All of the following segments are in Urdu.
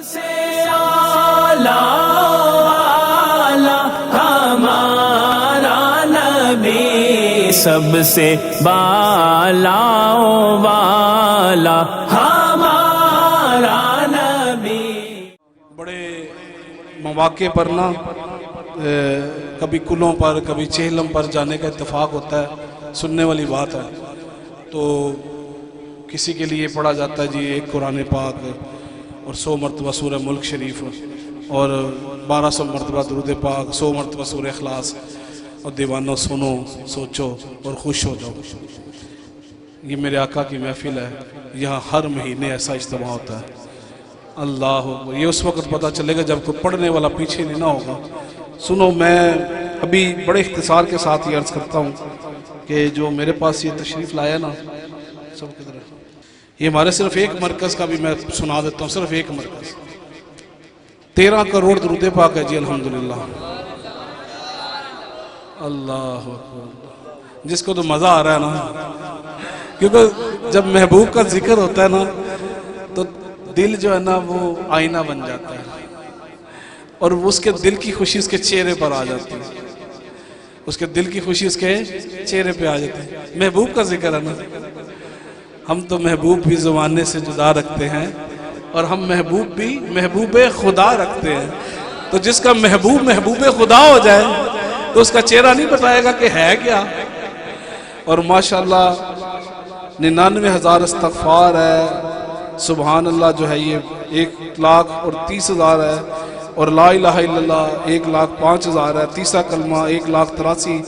سے آلہ ہمارا نبی، سب سے بالا والا ہمارا نبی۔ بڑے مواقع پر نا کبھی کلوں پر کبھی چہلم پر جانے کا اتفاق ہوتا ہے، سننے والی بات ہے۔ تو کسی کے لیے پڑھا جاتا ہے جی ایک قرآن پاک اور 100 مرتبہ سورہ ملک شریف اور 1200 مرتبہ درود پاک، 100 مرتبہ سورہ اخلاص، اور دیوانوں سنو سوچو اور خوش ہو جاؤ۔ یہ میرے آقا کی محفل ہے، یہاں ہر مہینے ایسا اجتماع ہوتا ہے۔ اللہ اکبر، یہ اس وقت پتہ چلے گا جب کوئی پڑھنے والا پیچھے نہیں نہ ہوگا۔ سنو، میں ابھی بڑے اختصار کے ساتھ یہ عرض کرتا ہوں کہ جو میرے پاس یہ تشریف لایا نا، سب کدھر ہے؟ یہ ہمارے صرف ایک مرکز کا بھی میں سنا دیتا ہوں، صرف ایک مرکز 13 کروڑ درود پاک ہے جی الحمدللہ۔ اللہ اکبر، جس کو تو مزہ آ رہا ہے نا، کیونکہ جب محبوب کا ذکر ہوتا ہے نا تو دل جو ہے نا وہ آئینہ بن جاتا ہے، اور اس کے دل کی خوشی اس کے چہرے پر آ جاتی ہے، اس کے دل کی خوشی اس کے چہرے پہ آ جاتی ہے۔ محبوب کا ذکر ہے نا، ہم تو محبوب بھی زمانے سے جدا رکھتے ہیں، اور ہم محبوب بھی محبوب خدا رکھتے ہیں۔ تو جس کا محبوب محبوب خدا ہو جائے تو اس کا چہرہ نہیں بتائے گا کہ ہے کیا۔ اور ماشاءاللہ 99,000 استغفار ہے، سبحان اللہ جو ہے یہ 1,30,000 ہے، اور لا الہ الا اللہ 1,05,000 ہے، تیسرا کلمہ 1,83,000،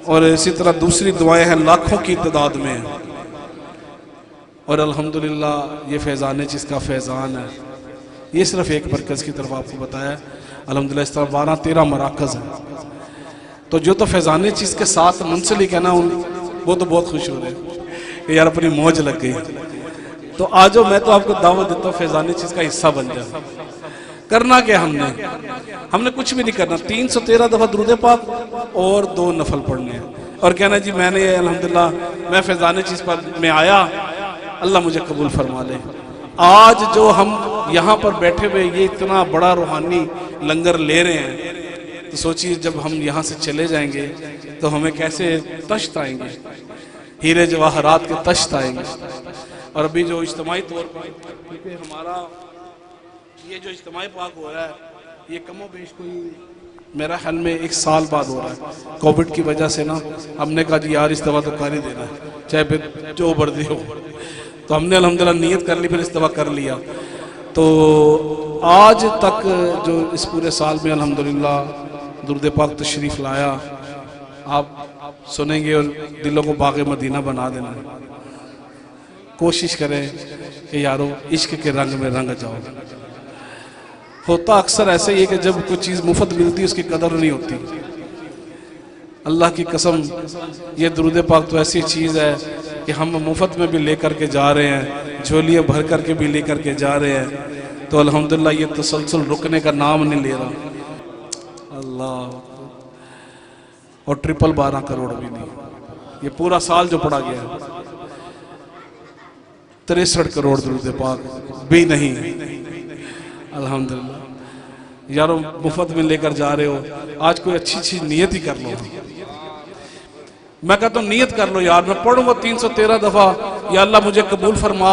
اور اسی طرح دوسری دعائیں ہیں لاکھوں کی تعداد میں ہیں۔ اور الحمدللہ یہ فیضان چیز کا فیضان ہے۔ یہ صرف ایک مرکز کی طرف آپ کو بتایا ہے، الحمدللہ اس طرح 12-13 مراکز ہیں۔ تو جو تو فیضان چیز کے ساتھ منسلک ہے نا، وہ تو بہت خوش ہو رہے ہیں کہ یار اپنی موج لگ گئی۔ تو آجو، میں تو آپ کو دعوت دیتا ہوں فیضان چیز کا حصہ بن جائے۔ کرنا کیا ہم نے کچھ بھی نہیں کرنا، 313 دفعہ درود پاک اور 2 نفل پڑھنے ہیں، اور کہنا جی میں نے الحمدللہ میں فیضان چیز پر میں آیا، اللہ مجھے قبول فرما لے۔ آج جو ہم یہاں پر بیٹھے ہوئے یہ اتنا بڑا روحانی لنگر لے رہے ہیں، تو سوچیے جب ہم یہاں سے چلے جائیں گے تو ہمیں کیسے تشت آئیں گے، ہیرے جواہرات کے تشت آئیں گے۔ اور ابھی جو اجتماعی طور پر کیونکہ ہمارا یہ جو اجتماعی پاک ہو رہا ہے یہ کم و بیش کوئی میرا خیال میں 1 سال بعد ہو رہا ہے، کووڈ کی وجہ سے نا ہم نے کہا جی یار اس دفعہ تو کر ہی دینا ہے، چاہے پھر جو بردی ہو۔ تو ہم نے الحمدللہ نیت کر لی، پھر اس دفعہ کر لیا۔ تو آج تک جو اس پورے سال میں الحمدللہ درود پاک تشریف لایا، آپ سنیں گے اور دلوں کو باغ مدینہ بنا دینا۔ کوشش کریں کہ یارو عشق کے رنگ میں رنگ جاؤ۔ ہوتا اکثر ایسے ہی ہے کہ جب کوئی چیز مفت ملتی اس کی قدر نہیں ہوتی۔ اللہ کی قسم یہ درود پاک تو ایسی چیز ہے کہ ہم مفت میں بھی لے کر کے جا رہے ہیں، جھولیاں بھر کر کے بھی لے کر کے جا رہے ہیں، تو الحمدللہ یہ تسلسل رکنے کا نام نہیں لے رہا۔ اللہ، اور 12 کروڑ بھی نہیں، یہ پورا سال جو پڑھا گیا ہے 63 کروڑ درود پاک بھی نہیں۔ الحمدللہ یارو مفت میں لے کر جا رہے ہو، آج کوئی اچھی نیت ہی کر لو۔ میں کہتا ہوں نیت کر لو یار، میں پڑھوں گا 313 دفعہ، یا اللہ مجھے قبول فرما،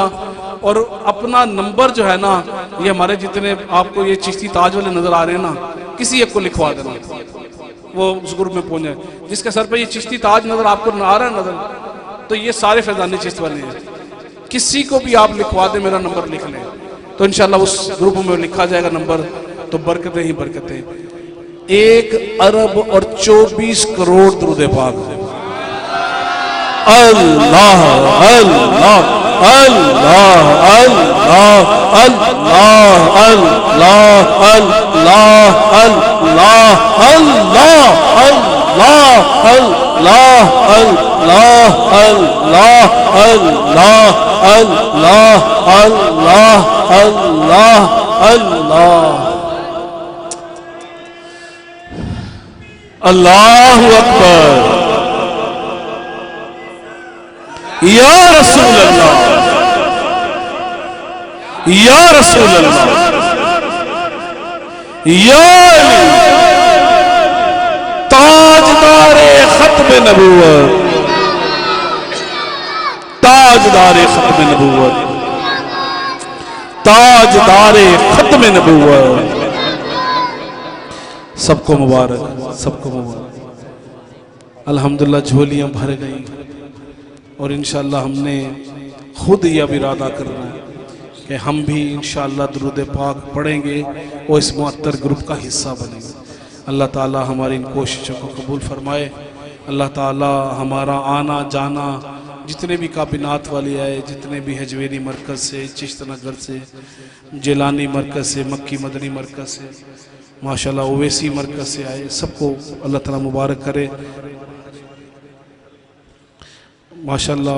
اور اپنا نمبر جو ہے نا، یہ ہمارے جتنے آپ کو یہ چشتی تاج والے نظر آ رہے ہیں نا، کسی ایک کو لکھوا دینا، وہ اس گروپ میں پہنچ جائے جس کے سر پہ یہ چشتی تاج نظر آپ کو آ رہا ہے نظر، تو یہ سارے فیضان چشت والے ہیں۔ کسی کو بھی آپ لکھوا دیں، میرا نمبر لکھ لیں، تو انشاءاللہ اس گروپ میں لکھا جائے گا نمبر، تو برکتیں ہی برکتیں۔ 1 ارب اور 24 کروڑ درود پاک۔ اللہ اللہ اللہ اللہ اللہ اللہ اللہ اللہ اللہ اللہ اللہ اللہ اللہ اللہ اللہ اللہ اللہ اللہ اللہ اکبر یا رسول اللہ یا رسول اللہ یا تاجدار ختم نبوت، تاجدار ختم نبوت، تاجدار ختم نبوت، سب کو مبارک، سب کو مبارک۔ الحمدللہ جھولیاں بھر گئی اور انشاءاللہ ہم نے خود یہ اب ارادہ کرنا ہے کہ ہم بھی انشاءاللہ درود پاک پڑھیں گے اور اس معطر گروپ کا حصہ بنیں گے۔ اللہ تعالی ہماری ان کوششوں کو قبول فرمائے۔ اللہ تعالی ہمارا آنا جانا، جتنے بھی کابینات والے آئے، جتنے بھی حجویری مرکز سے، چشت نگر سے، جیلانی مرکز سے، مکی مدنی مرکز سے، ماشاءاللہ اویسی مرکز سے آئے، سب کو اللہ تعالی مبارک کرے۔ ماشاءاللہ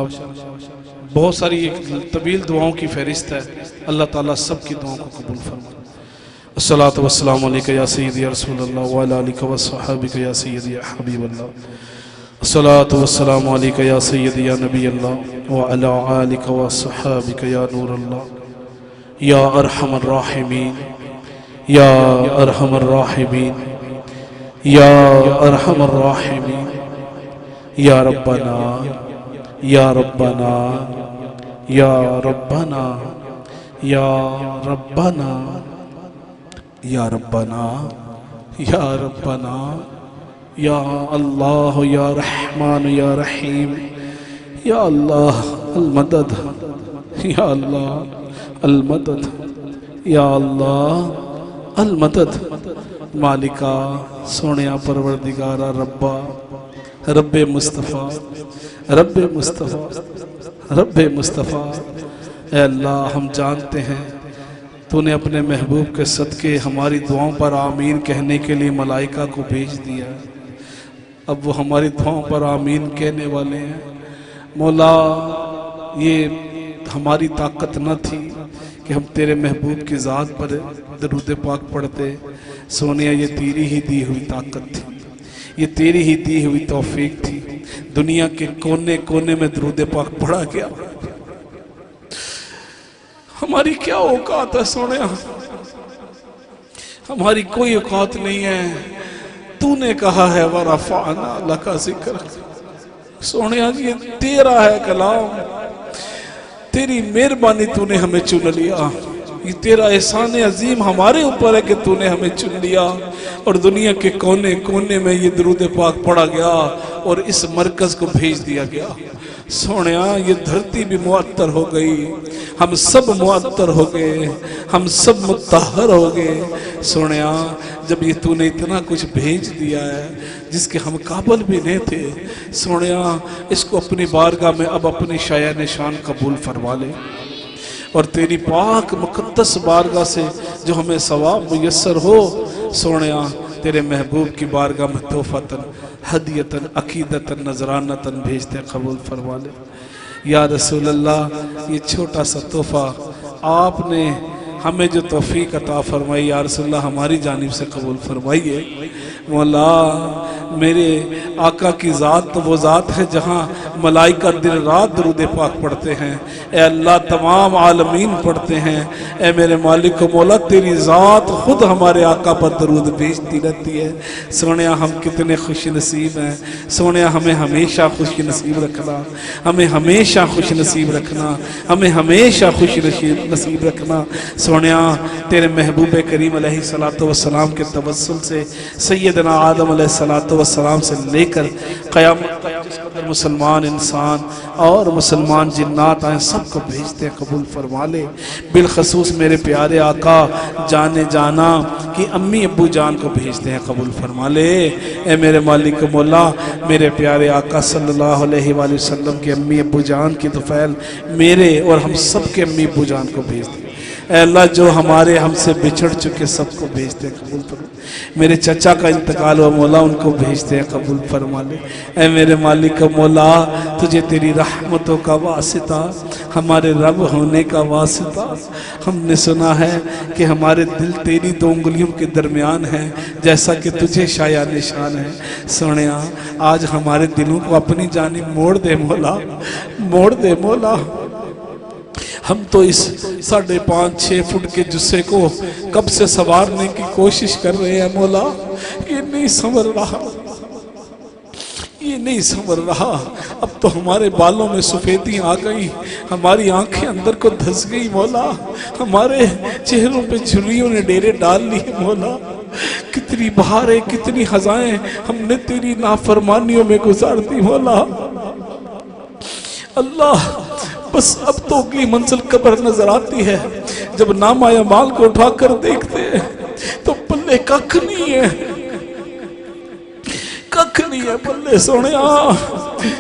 بہت ساری ایک طویل دعاؤں کی فہرست ہے، اللہ تعالیٰ سب کی دعاؤں کو قبول فرمائے۔ الصلاۃ والسلام علیکہ یا سیدی یا رسول اللہ وعلی آلہ وصحبہ یا سیدی یا حبیب اللہ۔ الصلاۃ والسلام علیکہ یا سیدی یا نبی اللہ وعلی آلہ وصحبہ یا نور اللہ۔ یا ارحم الراحمین، یا ارحم الراحمین، یا ارحم الراحمین، یا ربنا یا ربنا یا ربنا یا ربنا یا ربنا یا ربنا یا اللہ یا رحمان یا رحیم، یا اللہ المدد، یا اللہ المدد، یا اللہ المدد۔ مالکا سونیا پروردگارا ربا، رب مصطفیٰ، رب مصطفیٰ، رب مصطفیٰ، اے اللہ ہم جانتے ہیں تو نے اپنے محبوب کے صدقے ہماری دعاؤں پر آمین کہنے کے لیے ملائکہ کو بھیج دیا ہے۔ اب وہ ہماری دعاؤں پر آمین کہنے والے ہیں۔ مولا یہ ہماری طاقت نہ تھی کہ ہم تیرے محبوب کی ذات پر درود پاک پڑھتے، سونیا یہ تیری ہی دی ہوئی طاقت تھی، یہ تیری ہی دی ہوئی توفیق تھی۔ دنیا کے کونے کونے میں درود پاک پڑھا گیا۔ ہماری کیا اوقات ہے سونیا، ہماری کوئی اوقات نہیں ہے۔ تو نے کہا ہے وَرَفَعْنَا لَكَ ذِكْرَكَ، سونیا یہ تیرا ہے کلام، تیری مہربانی تو نے ہمیں چن لیا، یہ تیرا احسان عظیم ہمارے اوپر ہے کہ تو نے ہمیں چن لیا اور دنیا کے کونے کونے میں یہ درود پاک پڑھا گیا اور اس مرکز کو بھیج دیا گیا۔ سونیا یہ دھرتی بھی معطر ہو گئی، ہم سب معطر ہو گئے، ہم سب مطہر ہو گئے۔ سونیا جب یہ تو نے اتنا کچھ بھیج دیا ہے جس کے ہم قابل بھی نہیں تھے، سونیا اس کو اپنی بارگاہ میں اب اپنی شایع نشان قبول فرما لے اور تیری پاک مقدس بارگاہ سے جو ہمیں ثواب میسر ہو، سونیا تیرے محبوب کی بارگاہ میں تحفتاً، ہدیتاً، عقیدتاً، نذرانتاً بھیجتے قبول فرما لے۔ یا رسول اللہ یہ چھوٹا سا تحفہ آپ نے ہمیں جو توفیق عطا فرمائی، یا رسول اللہ ہماری جانب سے قبول فرمائیے۔ مولا میرے آقا کی ذات تو وہ ذات ہے جہاں ملائکہ دن رات درود پاک پڑھتے ہیں، اے اللہ تمام عالمین پڑھتے ہیں۔ اے میرے مالک و مولا تیری ذات خود ہمارے آقا پر درود بھیجتی رہتی ہے۔ سونیا ہم کتنے خوش نصیب ہیں، سونیا ہمیں ہمیشہ خوش نصیب رکھنا، ہمیں ہمیشہ خوش نصیب رکھنا، ہمیں ہمیشہ خوش نصیب رکھنا۔ سونیا تیرے محبوب کریم علیہ السلام کے توسل سے سیدنا آدم علیہ السلام سے لے کر قیامت جس قدر مسلمان انسان اور مسلمان جنات آئیں سب کو بھیجتے ہیں قبول فرما لے۔ بالخصوص میرے پیارے آقا جانے جانا کی امی ابو جان کو بھیجتے ہیں قبول فرما لے۔ اے میرے مالک مولا میرے پیارے آقا صلی اللہ علیہ وآلہ وسلم کے امی ابو جان کی طفیل میرے اور ہم سب کے امی ابو جان کو بھیجتے ہیں۔ اے اللہ جو ہمارے ہم سے بچھڑ چکے سب کو بھیجتے ہیں قبول فرما۔ میرے چچا کا انتقال ہوا مولا ان کو بھیجتے ہیں قبول فرما لے۔ اے میرے مالک مولا تجھے تیری رحمتوں کا واسطہ، ہمارے رب ہونے کا واسطہ، ہم نے سنا ہے کہ ہمارے دل تیری دو انگلیوں کے درمیان ہیں جیسا کہ تجھے شایع نشان ہے۔ سونیا آج ہمارے دلوں کو اپنی جانب موڑ دے مولا، موڑ دے مولا۔ ہم تو اس 5.5-6 فٹ کے جسے کو کب سے سنوارنے کی کوشش کر رہے ہیں مولا، یہ نہیں سنور رہا، یہ نہیں سنور رہا۔ اب تو ہمارے بالوں میں سفیدی آ گئی، ہماری آنکھیں اندر کو دھس گئی مولا، ہمارے چہروں پہ جھریوں نے ڈیرے ڈال لیے مولا۔ کتنی بہاریں، کتنی خزائیں ہم نے تیری نافرمانیوں میں گزار دی مولا۔ اللہ بس اب تو اگلی منزل قبر نظر آتی ہے، جب نامہ اعمال کو اٹھا کر دیکھتے ہیں تو پلے ککھ نہیں ہے، ککھ نہیں ہے پلے سونیا،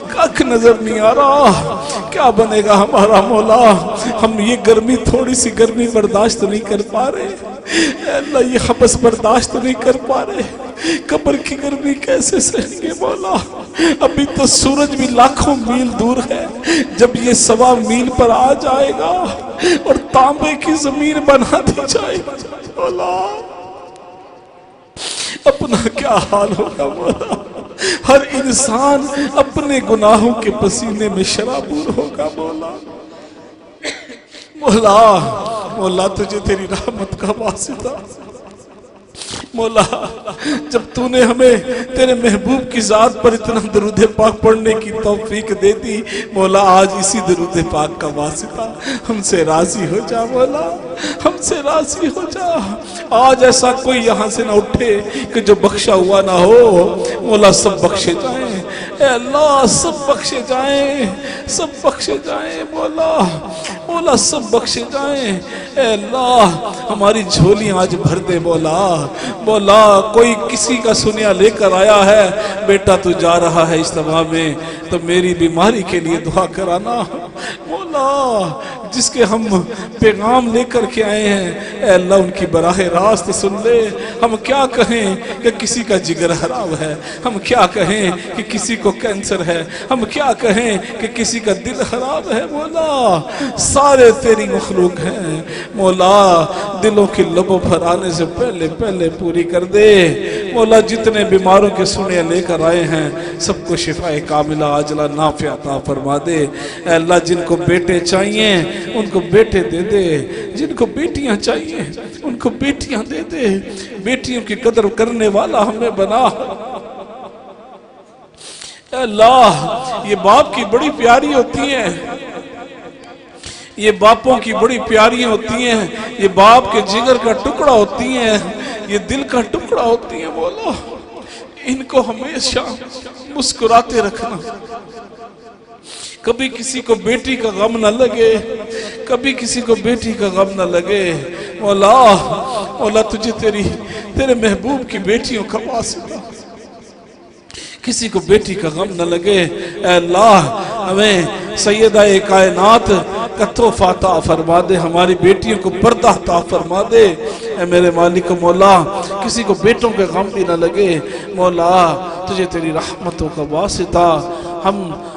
ککھ نظر نہیں آ رہا۔ کیا بنے گا ہمارا مولا؟ ہم یہ گرمی، تھوڑی سی گرمی برداشت نہیں کر پا رہے، اے اللہ یہ حبس برداشت نہیں کر پا رہے، قبر کی گرمی کیسے سہیں گے مولا؟ ابھی تو سورج بھی لاکھوں میل دور ہے، جب یہ 1.25 میل پر آ جائے گا اور تانبے کی زمین بنا دی جائے گی مولا، اپنا کیا حال ہوگا مولا؟ ہر انسان اپنے گناہوں کے پسینے میں شرابور ہوگا مولا۔ مولا مولا تجھے تیری رحمت کا واسطہ مولا، جب تو نے ہمیں تیرے محبوب کی ذات پر اتنا درود پاک پڑھنے کی توفیق دے دی مولا، آج اسی درود پاک کا واسطہ ہم سے راضی ہو جا مولا، ہم سے راضی ہو جا۔ آج ایسا کوئی یہاں سے نہ اٹھے کہ جو بخشا ہوا نہ ہو مولا، سب بخشے جائیں اے اللہ، سب بخشے جائیں، سب بخشے جائیں مولا، مولا سب بخشے جائیں اے اللہ۔ ہماری جھولی آج بھر دے مولا، مولا کوئی کسی کا سنیا لے کر آیا ہے، بیٹا تو جا رہا ہے اجتماع میں تو میری بیماری کے لیے دعا کرانا مولا، جس کے ہم پیغام لے کر کے آئے ہیں اے اللہ ان کی براہ راست سن لے۔ ہم کیا کہیں کہ کسی کا جگر خراب ہے، ہم کیا کہیں کہ کسی کو کینسر ہے، ہم کیا کہیں کہ کسی کا دل خراب ہے مولا، سارے تیری مخلوق ہیں مولا، دلوں کی لبوں پر آنے سے پہلے پہلے پوری کر دے مولا۔ جتنے بیماروں کے سنے لے کر آئے ہیں سب کو شفاء کاملہ عاجلہ نافع عطا فرما دے اے اللہ۔ جن کو بیٹے چاہیے ان کو بیٹے دے دے، جن کو بیٹیاں چاہیے ان کو بیٹیاں دے دے، بیٹیوں کی قدر کرنے والا ہمیں بنا اے اللہ۔ یہ باپ کی بڑی پیاری ہوتی ہیں، یہ باپوں کی بڑی پیاری ہوتی ہیں، یہ باپ کے جگر کا ٹکڑا ہوتی ہیں، یہ دل کا ٹکڑا ہوتی ہیں مولا، ان کو ہمیشہ مسکراتے رکھنا، کبھی کسی کو بیٹی کا غم نہ لگے، کبھی کسی کو بیٹی کا غم نہ لگے مولا۔ مولا تجھے تیرے محبوب کی بیٹیوں کا واسطہ، کسی کو بیٹی کا غم نہ لگے اے اللہ۔ ہمیں سیدہ کائنات کا تحفہ عطا فرما دے، ہماری بیٹیوں کو پردہ عطا فرما دے اے میرے مالک مولا، کسی کو بیٹوں کے غم بھی نہ لگے مولا، تجھے تیری رحمتوں کا واسطہ۔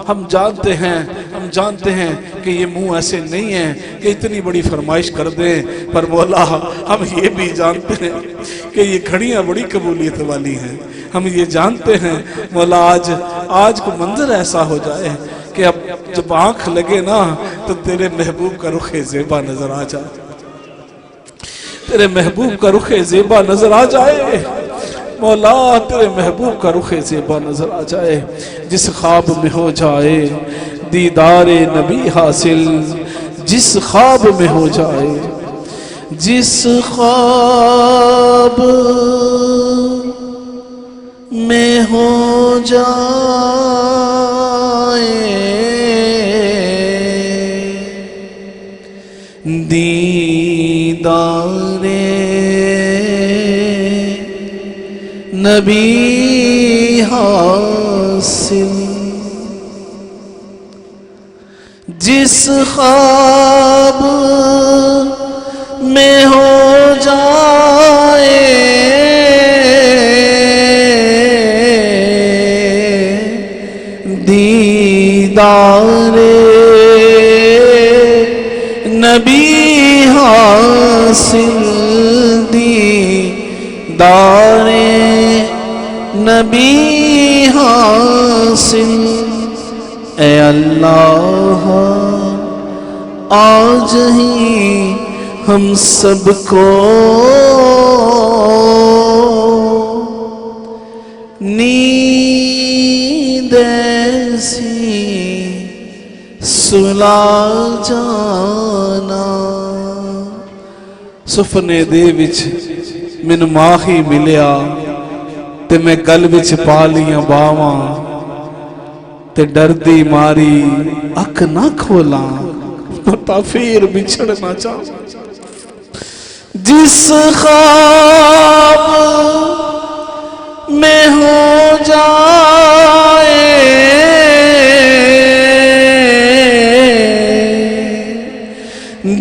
ہم جانتے ہیں کہ یہ منہ ایسے نہیں ہیں کہ اتنی بڑی فرمائش کر دیں، پر مولا ہم یہ بھی جانتے ہیں کہ یہ گھڑیاں بڑی قبولیت والی ہیں، ہم یہ جانتے ہیں مولا آج کو منظر ایسا ہو جائے کہ اب جب آنکھ لگے نا تو تیرے محبوب کا رخ زیبا نظر آ جائے، تیرے محبوب کا رخ زیبا نظر آ جائے مولا، تیرے محبوب کا رخ زیبا نظر آ جائے۔ جس خواب میں ہو جائے دیدار نبی حاصل، جس خواب میں ہو جائے، جس خواب میں ہو جائے دیدار نبی حاصل، جس خواب میں ہو جائے دیدار نبی حاصل، دیدار نبی حاصل، اے اللہ آج ہی ہم سب کو نیند ایسی سلا جانا سپنے دے وچ مینوں ماہی ملیا تے میں گل وچ پا لیاں باواں تے ڈردی ماری اکھ نہ کھولاں تا پھر بچھڑنا چاہوں جس خواب میں ہو جائے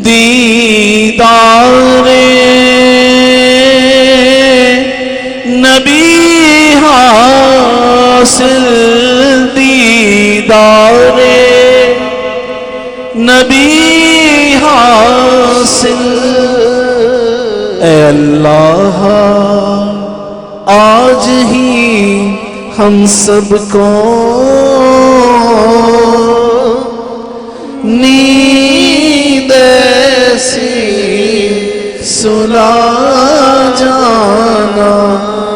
دیدار نبی حاصل دیدار نبی حاصل اے اللہ آج ہی ہم سب کو نیند ایسی سلا جانا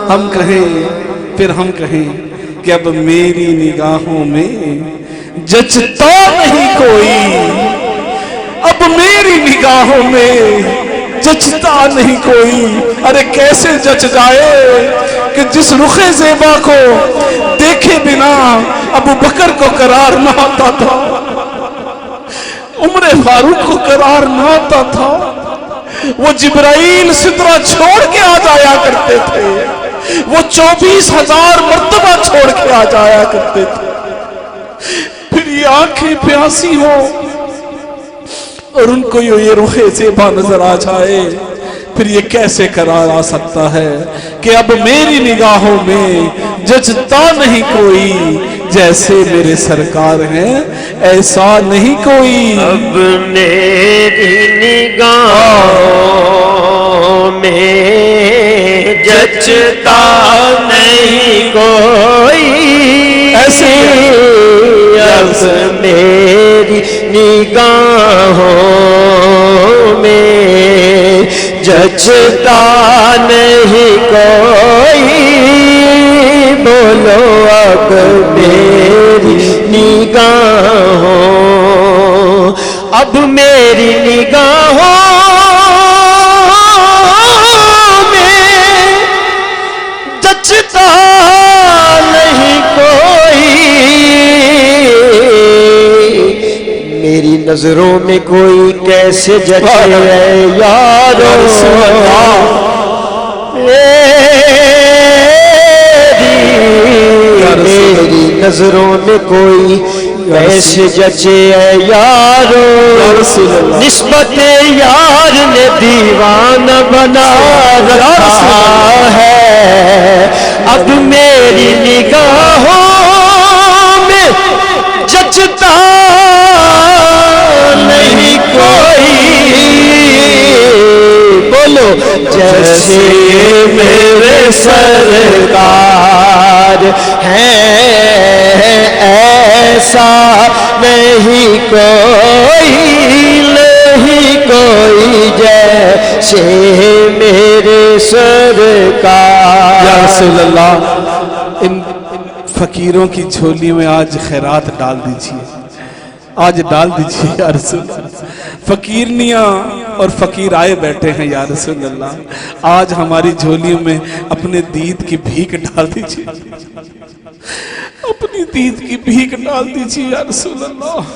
ہم کہیں پھر ہم کہیں کہ اب میری نگاہوں میں جچتا نہیں کوئی اب میری نگاہوں میں جچتا نہیں کوئی ارے کیسے جچ جائے کہ جس رخ زیبا کو دیکھے بنا ابو بکر کو قرار نہ آتا تھا عمر فاروق کو قرار نہ آتا تھا وہ جبرائیل سدرہ چھوڑ کے آ جایا کرتے تھے وہ 24,000 مرتبہ چھوڑ کے آ جایا کرتے تھے پھر یہ آنکھیں پیاسی ہو اور ان کو یہ رخ زیبا نظر آ جائے پھر یہ کیسے قرار آ سکتا ہے کہ اب میری نگاہوں میں جچتا نہیں کوئی جیسے میرے سرکار ہیں ایسا نہیں کوئی اب میری نگاہوں میں جچتا نہیں کوئی ایسے اب میری نگاہوں میں جچتا نہیں کوئی بولو اب میری نگاہوں اب میری نگاہوں میں جچتا نہیں کوئی میری نظروں میں کوئی کیسے جچے یارو میری نظروں میں کوئی کیسے جچے یارو نسبت یار نے دیوانہ بنا رکھا ہے اب میری نگاہوں میں جچتا نہیں کوئی بولو جیسے میرے سرکار ہیں ایسا نہیں کوئی جیسے میرے سرکار یا رسول اللہ ان فقیروں کی جھولی میں آج خیرات ڈال دیجئے آج ڈال دیجئے یا رسول اللہ فقیرنیاں اور فقیر آئے بیٹھے ہیں یا رسول اللہ آج ہماری جھولیوں میں اپنے دید کی بھیک ڈال دیجئے اپنی دید کی بھیک ڈال دیجئے یا رسول اللہ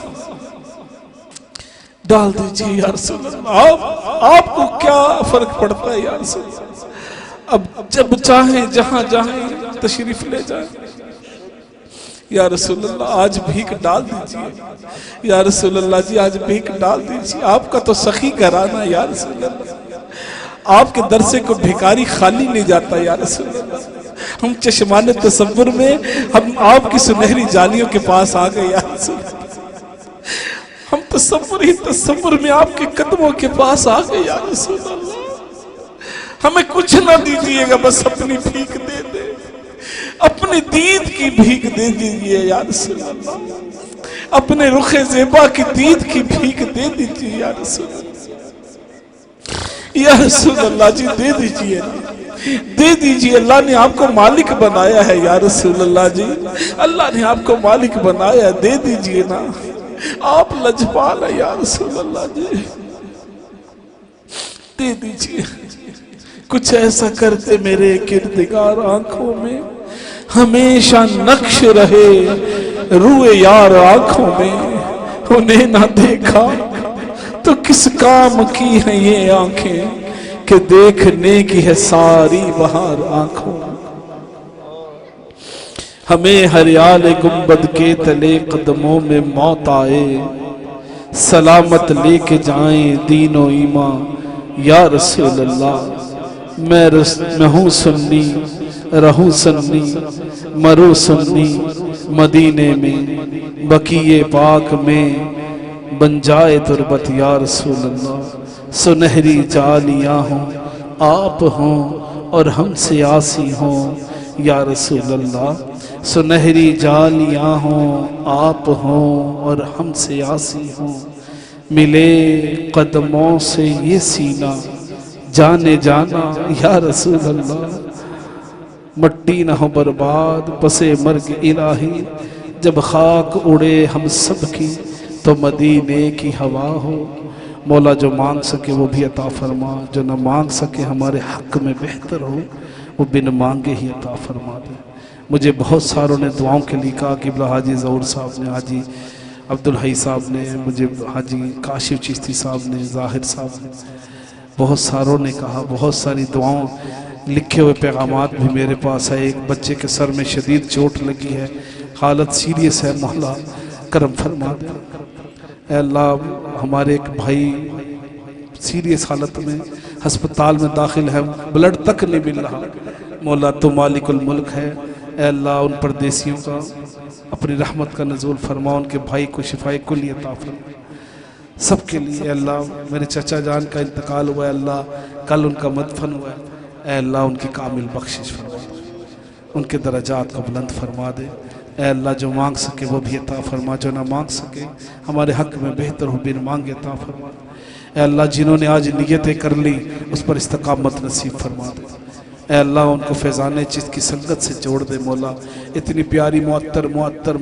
ڈال دیجئے یا رسول اللہ آپ کو کیا فرق پڑتا ہے یا رسول اللہ اب جب چاہیں جہاں جاہیں تشریف لے جائیں یا رسول اللہ آج بھیک ڈال دیجئے یا رسول اللہ جی آج بھیک ڈال دیجئے آپ کا تو سخی گھرانہ یا رسول اللہ آپ کے در سے کوئی بھیکاری خالی نہیں جاتا یا رسول اللہ ہم چشمان تصور میں ہم آپ کی سنہری جالیوں کے پاس آ گئے یا رسول اللہ ہم تصور میں آپ کے قدموں کے پاس آ گئے یا رسول اللہ ہمیں کچھ نہ دیجئے گا بس اپنی بھیک دے دے اپنی دید کی بھیک دے دیجئے یا رسول اللہ اپنے رخ زیبا کی دید کی بھیک دے دیجیے یا رسول اللہ، یا رسول اللہ جی دے دیجیے، دے دیجیے، اللہ نے آپ کو مالک بنایا ہے یا رسول اللہ جی، اللہ نے آپ کو مالک بنایا ہے، دے دیجیے نا، آپ لجپال ہے یا رسول اللہ جی، دے دیجیے۔ کچھ ایسا کرتے میرے کردگار آنکھوں میں، ہمیشہ نقش رہے روئے یار آنکھوں میں، انہیں نہ دیکھا تو کس کام کی ہیں یہ آنکھیں کہ دیکھنے کی ہے ساری بہار آنکھوں میں۔ ہمیں ہریال گنبد کے تلے قدموں میں موت آئے، سلامت لے کے جائیں دین و ایمان یا رسول اللہ۔ میں ہوں سنی رہوں سنی مروں سنی، مدینے میں بقیع پاک میں بن جائے تربت یا رسول اللہ۔ سنہری جالیاں ہوں آپ ہوں اور ہم سے آسی ہوں یا رسول اللہ، سنہری جالیاں ہوں آپ ہوں اور ہم سے آسی ہوں، ملے قدموں سے یہ سینہ جانے جانا یا رسول اللہ۔ مٹی نہ ہو برباد پسے مرگ الہی، جب خاک اڑے ہم سب کی تو مدینے کی ہوا ہو۔ مولا جو مانگ سکے وہ بھی عطا فرما، جو نہ مانگ سکے ہمارے حق میں بہتر ہو وہ بن مانگے ہی عطا فرما دے۔ مجھے بہت ساروں نے دعاؤں کے لیے کہا، قبلہ حاجی ظہور صاحب نے، حاجی عبدالحی صاحب نے، مجھے حاجی کاشف چشتی صاحب نے، ظاہر صاحب نے، بہت ساروں نے کہا، بہت ساری دعاؤں لکھے ہوئے پیغامات بھی میرے پاس ہے۔ ایک بچے کے سر میں شدید چوٹ لگی ہے، حالت سیریس ہے، مولا کرم فرما دے۔ اے اللہ ہمارے ایک بھائی سیریس حالت میں ہسپتال میں داخل ہے، بلڈ تک نہیں مل رہا، مولا تو مالک الملک ہے۔ اے اللہ ان پردیسیوں کا اپنی رحمت کا نزول فرما، ان کے بھائی کو شفائے کلی عطا فرما سب کے لیے۔ اے اللہ میرے چچا جان کا انتقال ہوا ہے، اللہ کل ان کا مدفن ہوا ہے، اے اللہ ان کی کامل بخشش فرما دے، ان کے درجات کو بلند فرما دے۔ اے اللہ جو مانگ سکے وہ بھی عطا فرما، جو نہ مانگ سکے ہمارے حق میں بہتر ہو بن مانگے عطا فرما دے۔ اے اللہ جنہوں نے آج نیتیں کر لی اس پر استقامت نصیب فرما دے۔ اے اللہ ان کو فیضان چشت کی سنگت سے جوڑ دے مولا، اتنی پیاری معطر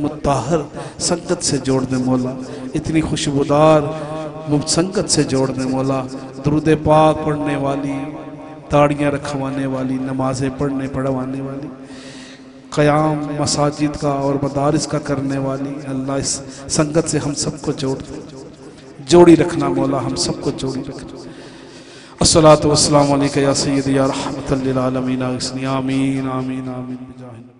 مطہر سنگت سے جوڑ دے مولا، اتنی خوشبودار سنگت سے جوڑ دے مولا۔ درود پاک پڑھنے والی، تاڑیاں رکھوانے والی، نمازیں پڑھوانے والی، قیام مساجد کا اور مدارس کا کرنے والی، اللہ اس سنگت سے ہم سب کو جوڑی رکھنا مولا، ہم سب کو جوڑی رکھنا۔ الصلاۃ والسلام علیکہ یا سیدی یا رحمت للعالمین، اغثنی آمین آمین آمین بجاہ نبی۔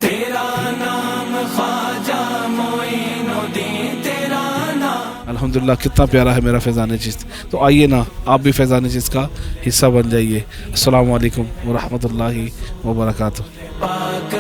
تیرا نام خواجہ معین الدین، تیرا نام۔ الحمدللہ کتنا پیارا ہے میرا فیضان چشت، تو آئیے نا آپ بھی فیضان چشت کا حصہ بن جائیے۔ السلام علیکم ورحمۃ اللہ وبرکاتہ۔ پاک